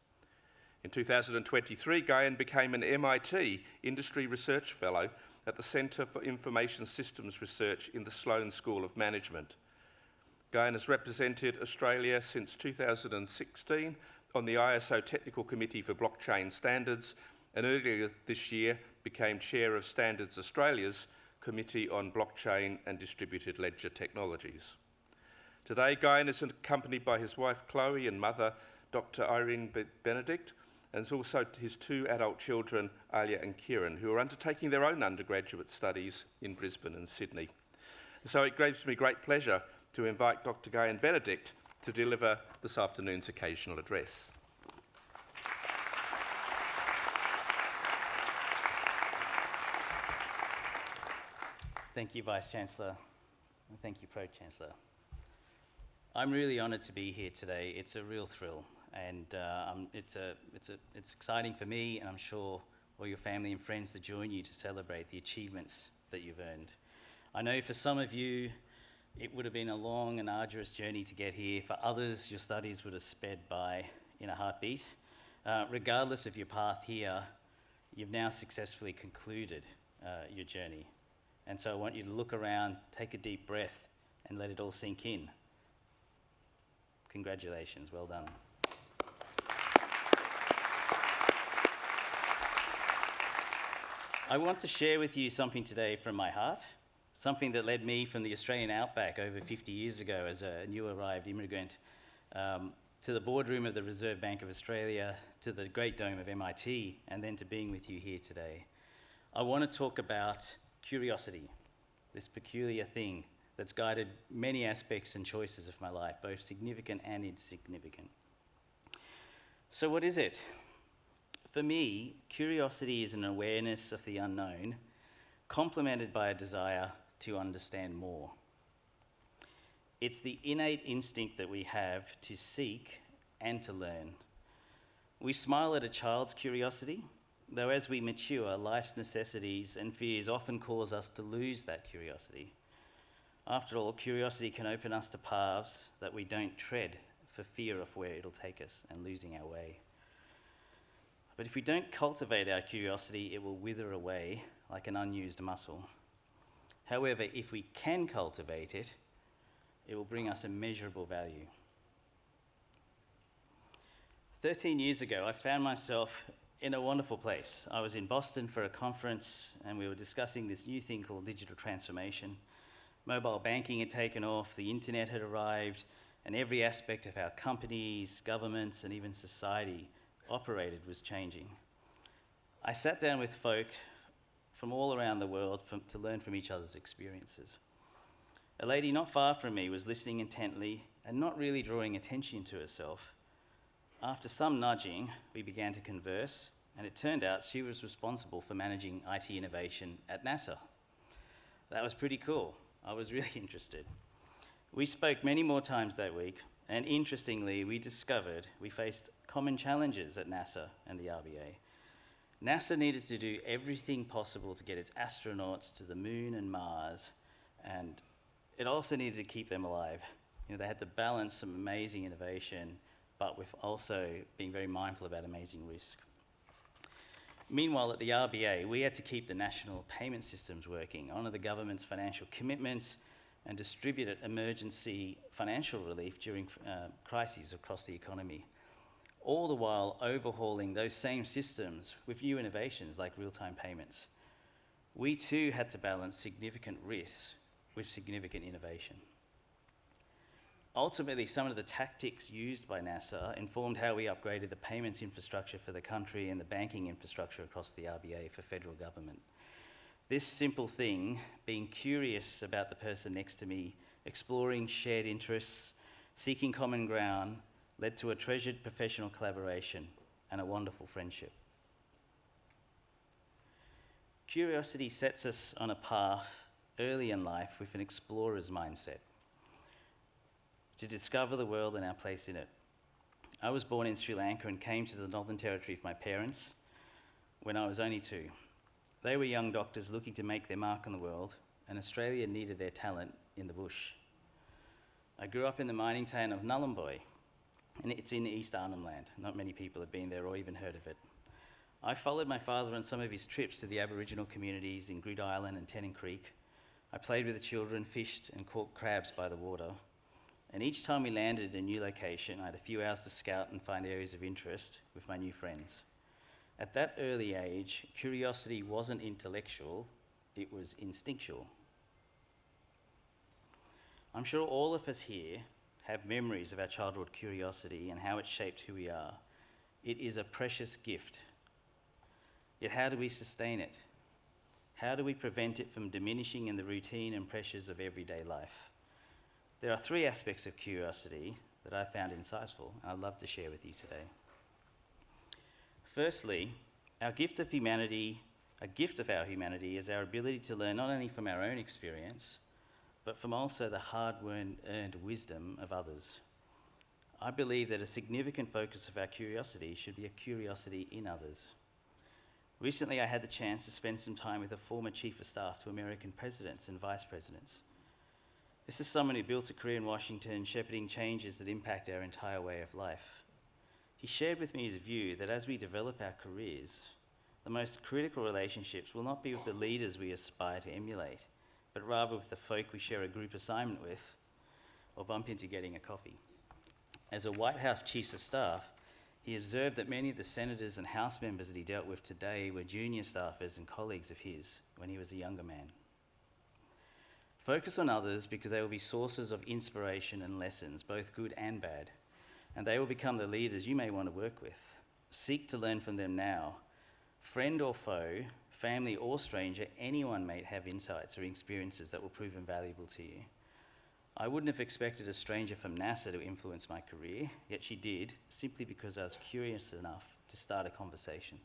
In 2023, Guyon became an MIT Industry Research Fellow at the Centre for Information Systems Research in the Sloan School of Management. Guyon has represented Australia since 2016 on the ISO Technical Committee for Blockchain Standards, and earlier this year became Chair of Standards Australia's Committee on Blockchain and Distributed Ledger Technologies. Today, Guyon is accompanied by his wife Chloe and mother Dr. Irene Benedict, and also his two adult children, Alia and Kieran, who are undertaking their own undergraduate studies in Brisbane and Sydney. So it gives me great pleasure to invite Dr. Gay and Benedict to deliver this afternoon's occasional address. Thank you, Vice-Chancellor, and thank you, Pro-Chancellor. I'm really honoured to be here today. It's a real thrill, and it's exciting for me, and I'm sure all your family and friends to join you to celebrate the achievements that you've earned. I know for some of you, it would have been a long and arduous journey to get here. For others, your studies would have sped by in a heartbeat. Regardless of your path here, you've now successfully concluded your journey. And so I want you to look around, take a deep breath, and let it all sink in. Congratulations, well done. I want to share with you something today from my heart, something that led me from the Australian outback over 50 years ago as a new arrived immigrant to the boardroom of the Reserve Bank of Australia, to the Great Dome of MIT, and then to being with you here today. I want to talk about curiosity, this peculiar thing that's guided many aspects and choices of my life, both significant and insignificant. So what is it? For me, curiosity is an awareness of the unknown, complemented by a desire to understand more. It's the innate instinct that we have to seek and to learn. We smile at a child's curiosity, though as we mature, life's necessities and fears often cause us to lose that curiosity. After all, curiosity can open us to paths that we don't tread for fear of where it'll take us and losing our way. But if we don't cultivate our curiosity, it will wither away like an unused muscle. However, if we can cultivate it, it will bring us immeasurable value. 13 years ago, I found myself in a wonderful place. I was in Boston for a conference, and we were discussing this new thing called digital transformation. Mobile banking had taken off, the internet had arrived, and every aspect of our companies, governments, and even society operated was changing. I sat down with folk from all around the world to learn from each other's experiences. A lady not far from me was listening intently and not really drawing attention to herself. After some nudging, we began to converse, and it turned out she was responsible for managing IT innovation at NASA. That was pretty cool. I was really interested. We spoke many more times that week, and interestingly, we discovered we faced common challenges at NASA and the RBA. NASA needed to do everything possible to get its astronauts to the moon and Mars, and it also needed to keep them alive. They had to balance some amazing innovation, but with also being very mindful about amazing risk. Meanwhile, at the RBA, we had to keep the national payment systems working, honour the government's financial commitments, and distribute emergency financial relief during crises across the economy, all the while overhauling those same systems with new innovations like real-time payments. We too had to balance significant risks with significant innovation. Ultimately, some of the tactics used by NASA informed how we upgraded the payments infrastructure for the country and the banking infrastructure across the RBA for federal government. This simple thing, being curious about the person next to me, exploring shared interests, seeking common ground, led to a treasured professional collaboration and a wonderful friendship. Curiosity sets us on a path early in life with an explorer's mindset, to discover the world and our place in it. I was born in Sri Lanka and came to the Northern Territory with my parents when I was only 2. They were young doctors looking to make their mark on the world, and Australia needed their talent in the bush. I grew up in the mining town of Nhulunbuy, and it's in East Arnhem Land. Not many people have been there or even heard of it. I followed my father on some of his trips to the Aboriginal communities in Grid Island and Tennant Creek. I played with the children, fished and caught crabs by the water. And each time we landed at a new location, I had a few hours to scout and find areas of interest with my new friends. At that early age, curiosity wasn't intellectual, it was instinctual. I'm sure all of us here have memories of our childhood curiosity and how it shaped who we are. It is a precious gift. Yet how do we sustain it? How do we prevent it from diminishing in the routine and pressures of everyday life? There are three aspects of curiosity that I found insightful, and I'd love to share with you today. Firstly, a gift of our humanity is our ability to learn not only from our own experience, but from also the hard-earned wisdom of others. I believe that a significant focus of our curiosity should be a curiosity in others. Recently, I had the chance to spend some time with a former Chief of Staff to American presidents and vice presidents. This is someone who built a career in Washington, shepherding changes that impact our entire way of life. He shared with me his view that as we develop our careers, the most critical relationships will not be with the leaders we aspire to emulate, but rather with the folk we share a group assignment with or bump into getting a coffee. As a White House Chief of Staff, he observed that many of the senators and House members that he dealt with today were junior staffers and colleagues of his when he was a younger man. Focus on others because they will be sources of inspiration and lessons, both good and bad, and they will become the leaders you may want to work with. Seek to learn from them now. Friend or foe, family or stranger, anyone may have insights or experiences that will prove invaluable to you. I wouldn't have expected a stranger from NASA to influence my career, yet she did, simply because I was curious enough to start a conversation.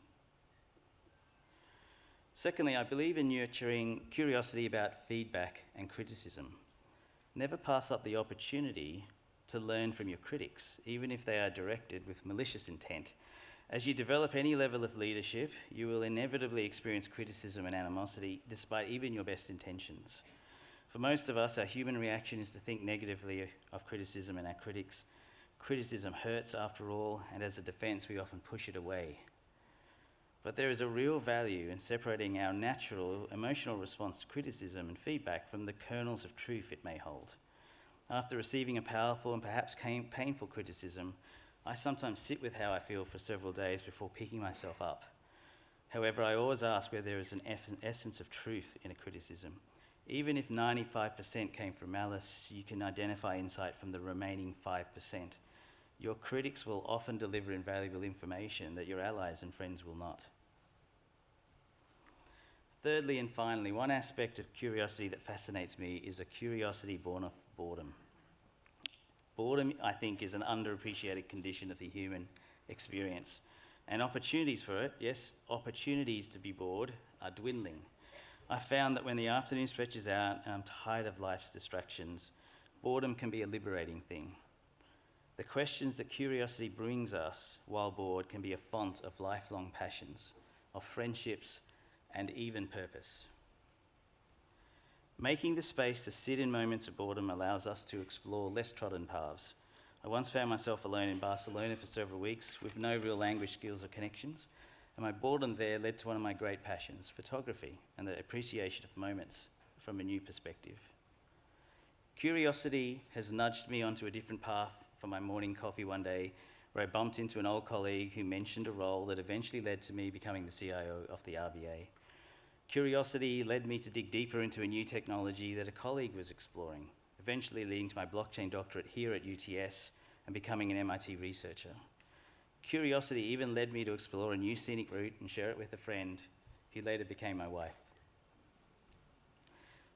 Secondly, I believe in nurturing curiosity about feedback and criticism. Never pass up the opportunity to learn from your critics, even if they are directed with malicious intent. As you develop any level of leadership, you will inevitably experience criticism and animosity, despite even your best intentions. For most of us, our human reaction is to think negatively of criticism and our critics. Criticism hurts after all, and as a defense, we often push it away. But there is a real value in separating our natural emotional response to criticism and feedback from the kernels of truth it may hold. After receiving a powerful and perhaps painful criticism, I sometimes sit with how I feel for several days before picking myself up. However, I always ask whether there is an essence of truth in a criticism. Even if 95% came from malice, you can identify insight from the remaining 5%. Your critics will often deliver invaluable information that your allies and friends will not. Thirdly and finally, one aspect of curiosity that fascinates me is a curiosity born of boredom. Boredom, I think, is an underappreciated condition of the human experience. And opportunities for it, yes, opportunities to be bored, are dwindling. I found that when the afternoon stretches out and I'm tired of life's distractions, boredom can be a liberating thing. The questions that curiosity brings us while bored can be a font of lifelong passions, of friendships, and even purpose. Making the space to sit in moments of boredom allows us to explore less trodden paths. I once found myself alone in Barcelona for several weeks with no real language skills or connections, and my boredom there led to one of my great passions, photography, and the appreciation of moments from a new perspective. Curiosity has nudged me onto a different path for my morning coffee one day, where I bumped into an old colleague who mentioned a role that eventually led to me becoming the CIO of the RBA. Curiosity led me to dig deeper into a new technology that a colleague was exploring, eventually leading to my blockchain doctorate here at UTS and becoming an MIT researcher. Curiosity even led me to explore a new scenic route and share it with a friend who later became my wife.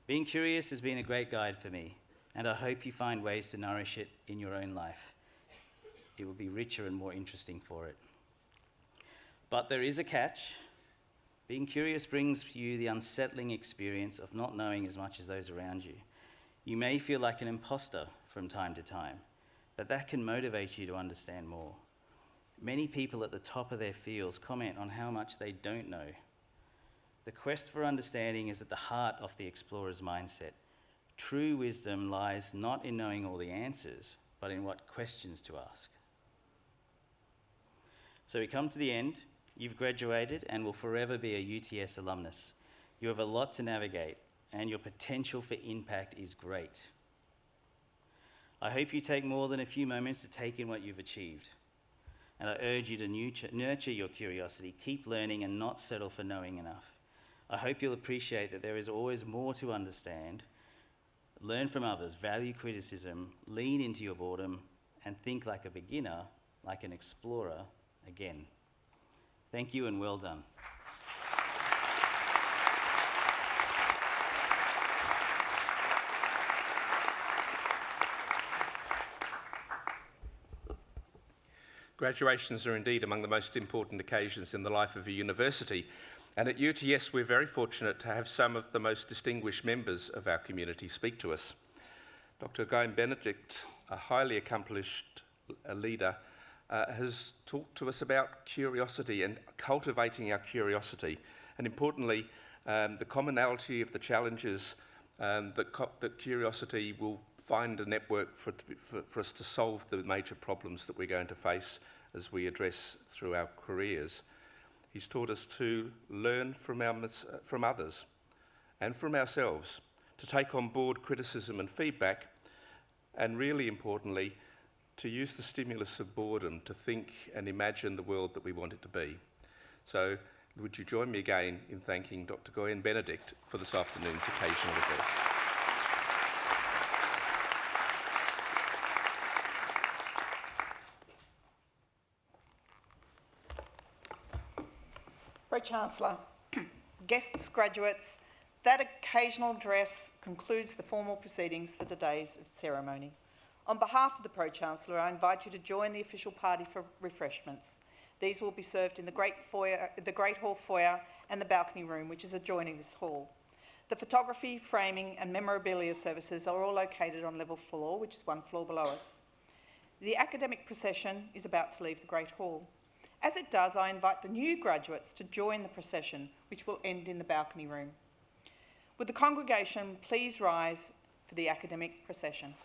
Being curious has been a great guide for me, and I hope you find ways to nourish it in your own life. It will be richer and more interesting for it. But there is a catch. Being curious brings you the unsettling experience of not knowing as much as those around you. You may feel like an imposter from time to time, but that can motivate you to understand more. Many people at the top of their fields comment on how much they don't know. The quest for understanding is at the heart of the explorer's mindset. True wisdom lies not in knowing all the answers, but in what questions to ask. So we come to the end. You've graduated and will forever be a UTS alumnus. You have a lot to navigate, and your potential for impact is great. I hope you take more than a few moments to take in what you've achieved. And I urge you to nurture your curiosity, keep learning, and not settle for knowing enough. I hope you'll appreciate that there is always more to understand. learn from others, value criticism, lean into your boredom, and think like a beginner, like an explorer again. Thank you and well done. Graduations are indeed among the most important occasions in the life of a university, and at UTS we're very fortunate to have some of the most distinguished members of our community speak to us. Dr. Benedict, a highly accomplished leader, has talked to us about curiosity and cultivating our curiosity, and importantly, the commonality of the challenges that curiosity will find a network for us to solve the major problems that we're going to face as we address through our careers. He's taught us to learn from others and from ourselves, to take on board criticism and feedback, and really importantly, to use the stimulus of boredom to think and imagine the world that we want it to be. So would you join me again in thanking Dr. Benedict for this afternoon's occasional address. Pro-Chancellor, guests, graduates, that occasional address concludes the formal proceedings for today's ceremony. On behalf of the Pro-Chancellor, I invite you to join the official party for refreshments. These will be served in the Great Hall foyer and the balcony room, which is adjoining this hall. The photography, framing and memorabilia services are all located on level 4, which is one floor below us. The academic procession is about to leave the Great Hall. As it does, I invite the new graduates to join the procession, which will end in the balcony room. Would the congregation please rise for the academic procession?